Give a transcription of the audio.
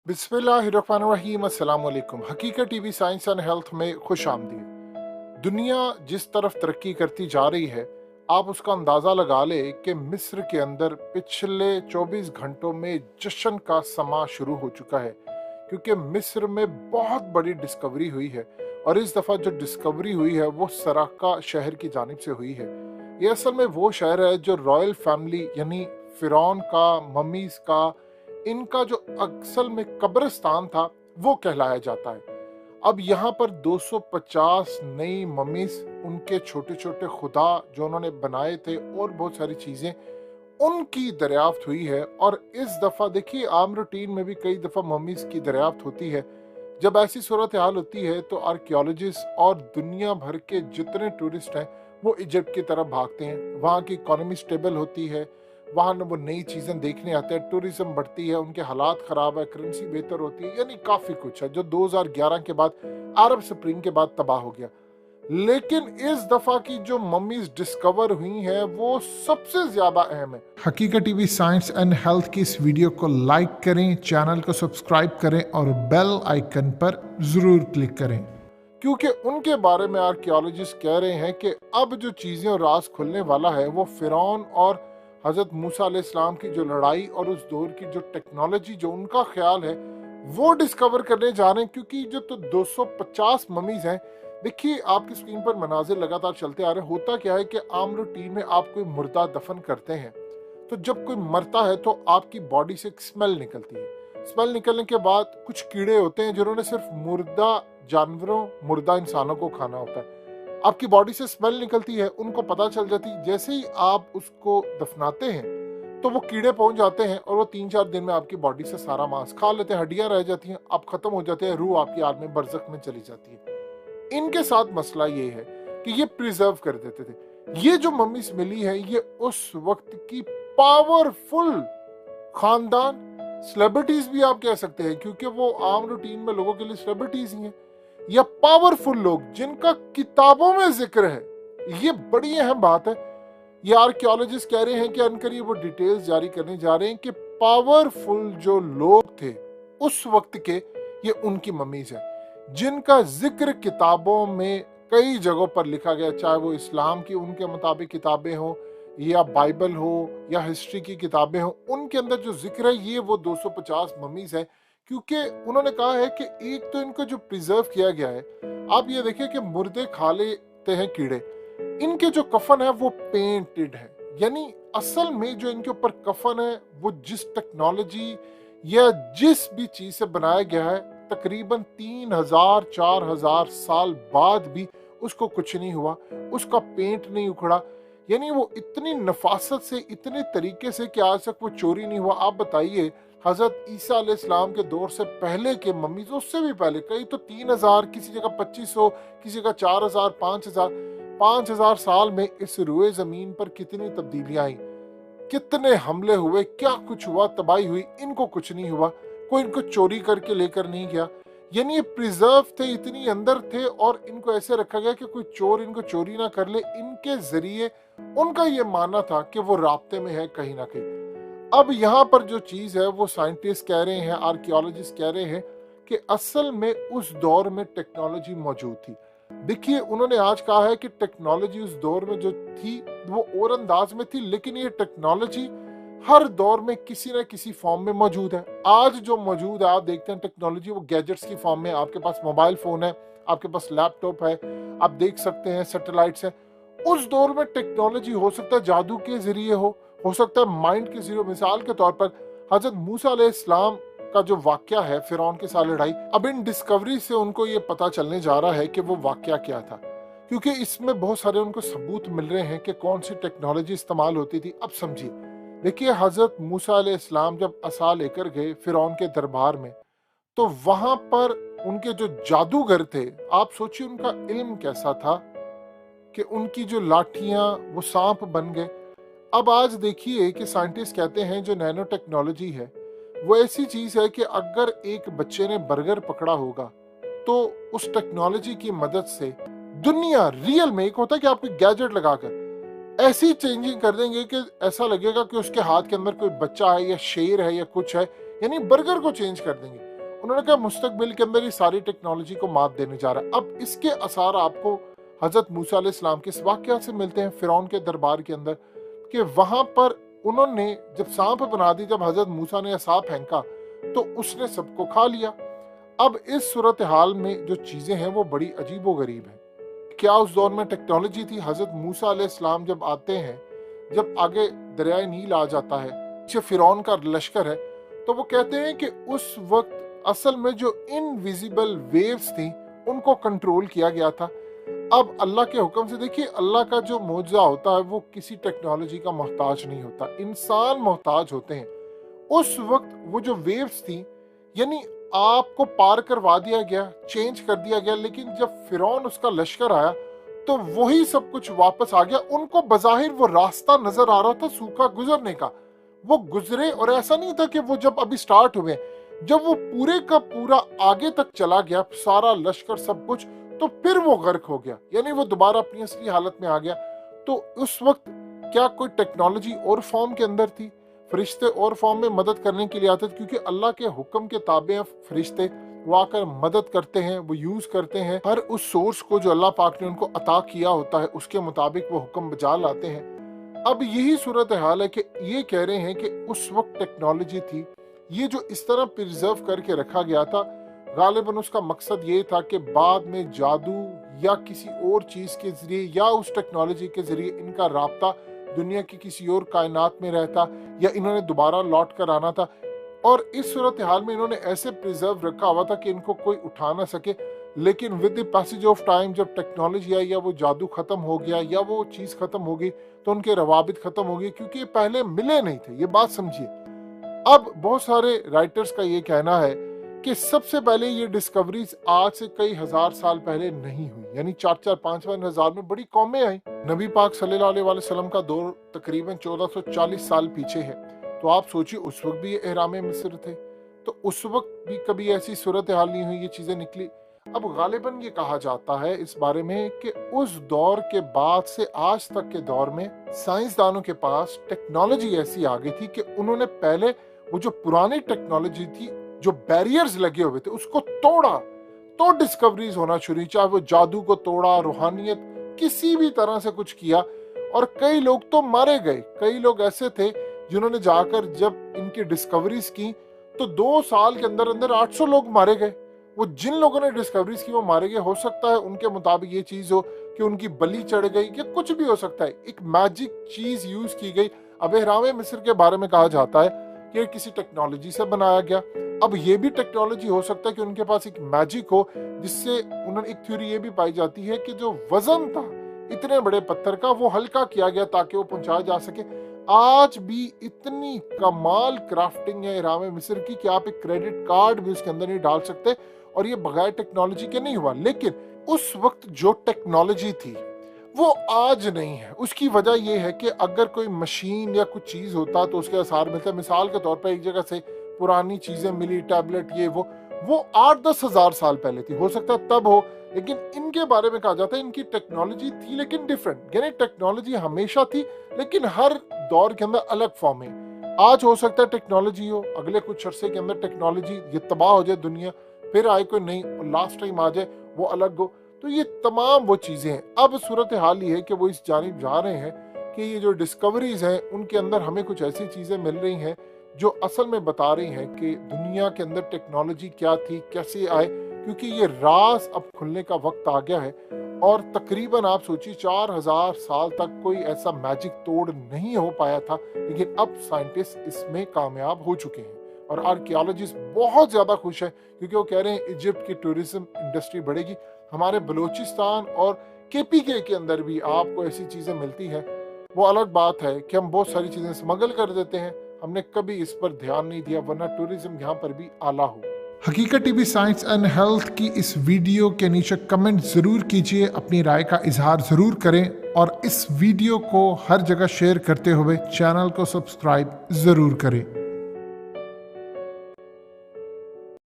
बिस्मिल्लाहिर्रहमानिर्रहीम अस्सलाम वालेकुम। हकीकत टीवी साइंस एंड हेल्थ में खुश आमदीद। दुनिया जिस तरफ तरक्की करती जा रही है, आप उसका अंदाज़ा लगा ले कि मिस्र के अंदर पिछले 24 घंटों में जश्न का समा शुरू हो चुका है, क्योंकि मिस्र में बहुत बड़ी डिस्कवरी हुई है। और इस दफ़ा जो डिस्कवरी हुई है वो सराका शहर की जानिब से हुई है। ये असल में वो शहर है जो रॉयल फैमिली यानी फिरौन का, मम्मीज का, इनका जो असल में कब्रिस्तान था वो कहलाया जाता है। अब यहाँ पर 250 नई मम्मीज, उनके छोटे छोटे खुदा जो उन्होंने बनाए थे और बहुत सारी चीजें, उनकी दरियाफ्त हुई है। और इस दफा देखिए, आम रूटीन में भी कई दफा मम्मीज की दरियाफ्त होती है। जब ऐसी सूरत हाल होती है तो आर्कियोलॉजिस्ट और दुनिया भर के जितने टूरिस्ट हैं वो इजिप्ट की तरफ भागते हैं। वहाँ की इकोनॉमी स्टेबल होती है, वहाँ वो नई चीज़ें देखने आते हैं, टूरिज्म बढ़ती है, उनके हालात ख़राब है, करेंसी बेहतर होती है, यानी काफ़ी कुछ है जो 2011 के बाद, अरब स्प्रिंग के बाद तबाह हो गया। लेकिन इस दफा की जो मम्मीज डिस्कवर हुई हैं वो सबसे ज्यादा अहम है। हकीकत टीवी साइंस एंड हेल्थ की इस वीडियो को लाइक करें, चैनल को सब्सक्राइब करें और बेल आइकन पर जरूर क्लिक करें, क्योंकि उनके बारे में आर्कियोलॉजिस्ट कह रहे हैं कि अब जो चीजें और राज खुलने वाला है वो फिरौन और हजरत मूसा अलैहिस्सलाम की जो लड़ाई और उस दौर की जो टेक्नोलॉजी, जो उनका ख्याल है, वो डिस्कवर करने जा रहे हैं। क्योंकि जो 250 ममीज हैं, देखिए आपकी स्क्रीन पर मनाजिर लगातार चलते आ रहे हैं। होता क्या है कि आम रूटीन में आप कोई मुर्दा दफन करते हैं तो जब कोई मरता है तो आपकी बॉडी से एक स्मेल निकलती है। स्मेल निकलने के बाद कुछ कीड़े होते हैं जिन्होंने सिर्फ मुर्दा जानवरों, मुर्दा इंसानों को खाना होता है। आपकी बॉडी से स्मेल निकलती है, उनको पता चल जाती है। जैसे ही आप उसको दफनाते हैं तो वो कीड़े पहुंच जाते हैं और वो 3-4 दिन में आपकी बॉडी से सारा मांस खा लेते हैं, हड्डियां रह जाती हैं, आप खत्म हो जाते हैं, रूह आपकी आलम बरज़ख में चली जाती है। इनके साथ मसला ये है कि ये प्रिजर्व कर देते थे। ये जो मम्मीज मिली है ये उस वक्त की पावरफुल खानदान, सेलिब्रिटीज भी आप कह सकते हैं, क्योंकि वो आम रूटीन में लोगों के लिए सेलिब्रिटीज ही हैं, या पावरफुल लोग जिनका किताबों में जिक्र है। ये बड़ी अहम बात है। ये आर्कियोलॉजिस्ट कह रहे हैं कि अनकरीब वो डिटेल्स जारी करने जा रहे हैं कि पावरफुल जो लोग थे उस वक्त के, ये उनकी मम्मीज हैं जिनका जिक्र किताबों में कई जगहों पर लिखा गया, चाहे वो इस्लाम की उनके मुताबिक किताबें हो या बाइबल हो या हिस्ट्री की किताबें हो, उनके अंदर जो जिक्र है ये वो 250 मम्मीज है। क्योंकि उन्होंने कहा है कि एक तो इनको जो प्रिजर्व किया गया है, आप ये देखिए कि मुर्दे खा लेते हैं कीड़े, इनके जो कफन है वो पेंटेड है, यानी असल में जो इनके ऊपर कफन है वो जिस टेक्नोलॉजी या जिस भी चीज से बनाया गया है, तकरीबन 3000-4000 साल बाद भी उसको कुछ नहीं हुआ, उसका पेंट नहीं उखड़ा, यानी वो इतनी नफासत से, इतने तरीके से कि आज तक वो चोरी नहीं हुआ। आप बताइए, हजरत ईसा अलैहिस्सलाम के दौर से पहले के मम्मीज, उससे भी पहले, कई तो 3000, किसी जगह 2500, किसी जगह 4000, 5000 साल में इस रुए जमीन पर कितनी तब्दीलियां आई, कितने हमले हुए, क्या कुछ हुआ, तबाही हुई, इनको कुछ नहीं हुआ, कोई इनको चोरी करके लेकर नहीं गया। यानी ये प्रिजर्व थे, इतनी अंदर थे और इनको ऐसे रखा गया कि कोई चोर इनको चोरी ना कर ले। इनके जरिए उनका ये मानना था कि वो राब्ते में है कहीं ना कहीं। अब यहाँ पर जो चीज है वो साइंटिस्ट कह रहे हैं, आर्कियोलॉजिस्ट कह रहे हैं कि असल में उस दौर में टेक्नोलॉजी मौजूद थी। देखिए, उन्होंने आज कहा है कि टेक्नोलॉजी उस दौर में जो थी वो और अंदाज में थी, लेकिन ये टेक्नोलॉजी हर दौर में किसी न किसी फॉर्म में मौजूद है। आज जो मौजूद है, आप देखते हैं टेक्नोलॉजी, वो गैजेट्स की फॉर्म में, आपके पास मोबाइल फोन है, आपके पास लैपटॉप है, आप देख सकते हैं सैटेलाइट्स है। उस दौर में टेक्नोलॉजी हो सकता है जादू के जरिए हो सकता है माइंड के जरिए। मिसाल के तौर पर हजरत मूसा अलैहिस्सलाम का जो वाकया है फिरौन के साथ लड़ाई, अब इन डिस्कवरी से उनको ये पता चलने जा रहा है कि वो वाकया क्या था, क्योंकि इसमें बहुत सारे उनको सबूत मिल रहे हैं कि कौन सी टेक्नोलॉजी इस्तेमाल होती थी। अब समझिए, देखिए, हजरत मूसा अलैहिस्सलाम जब असा लेकर गए फिरौन के दरबार में, तो वहां पर उनके जो जादूगर थे, आप सोचिए उनका इल्म कैसा था कि उनकी जो लाठियां वो सांप बन गए। अब आज देखिए कि साइंटिस्ट कहते हैं जो नैनो टेक्नोलॉजी है वो ऐसी चीज है कि अगर एक बच्चे ने बर्गर पकड़ा होगा तो उस टेक्नोलॉजी की मदद से दुनिया रियल में, एक होता है कि आप एक गैजेट लगाकर ऐसी चेंजिंग कर देंगे कि ऐसा लगेगा कि उसके हाथ के अंदर कोई बच्चा है या शेर है या कुछ है, यानी बर्गर को चेंज कर देंगे। انہوں نے کہا मुस्तकबिल के अंदर ये सारी टेक्नोलॉजी को मात देने जा रहा है। अब इसके असर आपको हजरत मूसा अलैहिस्सलाम के इस वाक़या से मिलते हैं फिरौन के दरबार के अंदर, कि वहां पर उन्होंने जब सांप बना दी, जब हजरत मूसा ने सांप फेंका तो उसने सबको खा लिया। अब इस सूरत हाल में जो चीजें हैं वो बड़ी अजीबो गरीब हैं। क्या उस दौर में टेक्नोलॉजी थी? हजरत मूसा अलैहिस्सलाम जब आते हैं, जब आगे दरियाए नील आ जाता है, पीछे फिरौन का लश्कर है, तो वो कहते हैं कि उस वक्त असल में जो इनविजिबल वेव्स थी उनको कंट्रोल किया गया था। अब अल्लाह के हुक्म से, देखिए अल्लाह का जो मौजज़ा होता है वो किसी टेक्नोलॉजी का मोहताज नहीं होता, इंसान मोहताज होते हैं। उस वक्त वो जो वेव्स थी, यानी आपको पार करवा दिया गया, चेंज कर दिया गया, लेकिन जब फिरौन उसका लश्कर आया तो वही सब कुछ वापस आ गया। उनको बज़ाहिर वो रास्ता नजर आ रहा था सूखा गुजरने का, वो गुजरे, और ऐसा नहीं था कि वो जब अभी स्टार्ट हुए, जब वो पूरे का पूरा आगे तक चला गया, सारा लश्कर सब कुछ, तो फिर वो गर्क हो गया, यानी वो दोबारा अपनी असली हालत में आ गया। तो उस वक्त क्या कोई टेक्नोलॉजी और फॉर्म के अंदर थी? फरिश्ते और फॉर्म में मदद करने के लिए आते थे, क्योंकि अल्लाह के हुक्म के ताबे हैं फरिश्ते, वो आकर मदद करते हैं, वो यूज करते हैं हर उस सोर्स को जो अल्लाह पाक ने उनको अता किया होता है, उसके मुताबिक वो हुक्म बजा लाते हैं। अब यही सूरत हाल है कि ये कह रहे हैं कि उस वक्त टेक्नोलॉजी थी, ये जो इस तरह प्रिजर्व करके रखा गया था, गालिबन उसका मकसद ये था कि बाद में जादू या किसी और चीज के जरिए या उस टेक्नोलॉजी के जरिए इनका राब्ता दुनिया की किसी और कायनात में रहता, या इन्होंने दोबारा लौट कर आना था। और इस सूरत हाल में इन्होंने ऐसे प्रिजर्व रखा हुआ था कि इनको कोई उठा ना सके। लेकिन with the passage of time जब टेक्नोलॉजी आई, या वो जादू खत्म हो गया, या वो चीज खत्म हो गई, तो उनके रवाबित खत्म हो गई, क्योंकि ये पहले मिले नहीं थे। ये बात समझिए। अब बहुत सारे राइटर्स का ये कहना है कि सबसे पहले ये डिस्कवरीज आज से कई हजार साल पहले नहीं हुई, यानी 4-5 हजार में बड़ी कौमें आई। नबी पाक सल्लल्लाहु अलैहि वसल्लम का दौर तकरीबन 1440 साल पीछे है, तो आप सोचिए उस वक्त भी ये एहराम मिस्र थे, तो उस वक्त भी कभी ऐसी सूरत हाल नहीं हुई, ये चीजें निकली। अब गालिबन ये कहा जाता है इस बारे में कि उस दौर के बाद से आज तक के दौर में साइंसदानों के पास टेक्नोलॉजी ऐसी आ गई थी कि उन्होंने पहले वो जो पुरानी टेक्नोलॉजी थी, जो बैरियर्स लगे हुए थे, उसको तोड़ा, तो डिस्कवरीज होना शुरू हुई। चाहे वो जादू को तोड़ा, रूहानियत, किसी भी तरह से कुछ किया, और कई लोग तो मारे गए। कई लोग ऐसे थे जिन्होंने जाकर जब इनकी डिस्कवरीज की तो 2 साल के अंदर अंदर 800 लोग मारे गए। वो जिन लोगों ने डिस्कवरीज की वो मारे गए। हो सकता है उनके मुताबिक ये चीज हो कि उनकी बलि चढ़ गई, या कुछ भी हो सकता है, एक मैजिक चीज यूज की गई। अब एहराम मिस्र के बारे में कहा जाता है कि किसी टेक्नोलॉजी से बनाया गया। अब ये भी टेक्नोलॉजी हो सकता है कि उनके पास एक मैजिक हो, जिससे उन्होंने, एक थ्योरी ये भी पाई जाती है कि जो वजन था इतने बड़े पत्थर का, वो हल्का किया गया ताकि वो पहुंचाया जा सके। आज भी इतनी कमाल क्राफ्टिंग है एहराम मिस्र की कि आप एक क्रेडिट कार्ड भी उसके अंदर नहीं डाल सकते, और ये बगैर टेक्नोलॉजी के नहीं हुआ। लेकिन उस वक्त जो टेक्नोलॉजी थी वो आज नहीं है। उसकी वजह ये है कि अगर कोई मशीन या कुछ चीज होता तो उसके आसार मिलते। मिसाल के तौर पर एक जगह से पुरानी चीजें मिली, टैबलेट, ये वो 8-10 हजार साल पहले थी, हो सकता है तब हो। लेकिन इनके बारे में कहा जाता है इनकी टेक्नोलॉजी थी लेकिन डिफरेंट, यानी टेक्नोलॉजी हमेशा थी लेकिन हर दौर के अंदर अलग फॉर्म है। आज हो सकता है टेक्नोलॉजी हो, अगले कुछ अरसे के अंदर टेक्नोलॉजी ये तबाह हो जाए दुनिया, फिर आए कोई नहीं, लास्ट टाइम आ जाए वो अलग हो। तो ये तमाम वो चीजें हैं। अब सूरत हाल ये है कि वो इस जानिब जा रहे हैं कि ये जो डिस्कवरीज हैं उनके अंदर हमें कुछ ऐसी चीजें मिल रही हैं जो असल में बता रही हैं कि दुनिया के अंदर टेक्नोलॉजी क्या थी, कैसे आए, क्योंकि ये राज अब खुलने का वक्त आ गया है। और तकरीबन आप सोचिए 4000 साल तक कोई ऐसा मैजिक तोड़ नहीं हो पाया था, लेकिन अब साइंटिस्ट इसमें कामयाब हो चुके हैं। और आर्कियोलॉजिस्ट बहुत ज्यादा खुश है क्योंकि वो कह रहे हैं इजिप्ट की टूरिज्म इंडस्ट्री बढ़ेगी। हमारे बलूचिस्तान और केपीके के अंदर भी आपको ऐसी चीजें मिलती हैं। वो अलग बात है कि हम बहुत सारी चीजें स्मगल कर देते हैं, हमने कभी इस पर ध्यान नहीं दिया, वरना टूरिज्म यहाँ पर भी आला हो। हकीकत टीवी साइंस एंड हेल्थ की इस वीडियो के नीचे कमेंट जरूर कीजिए, अपनी राय का इजहार जरूर करें, और इस वीडियो को हर जगह शेयर करते हुए चैनल को सब्सक्राइब जरूर करें।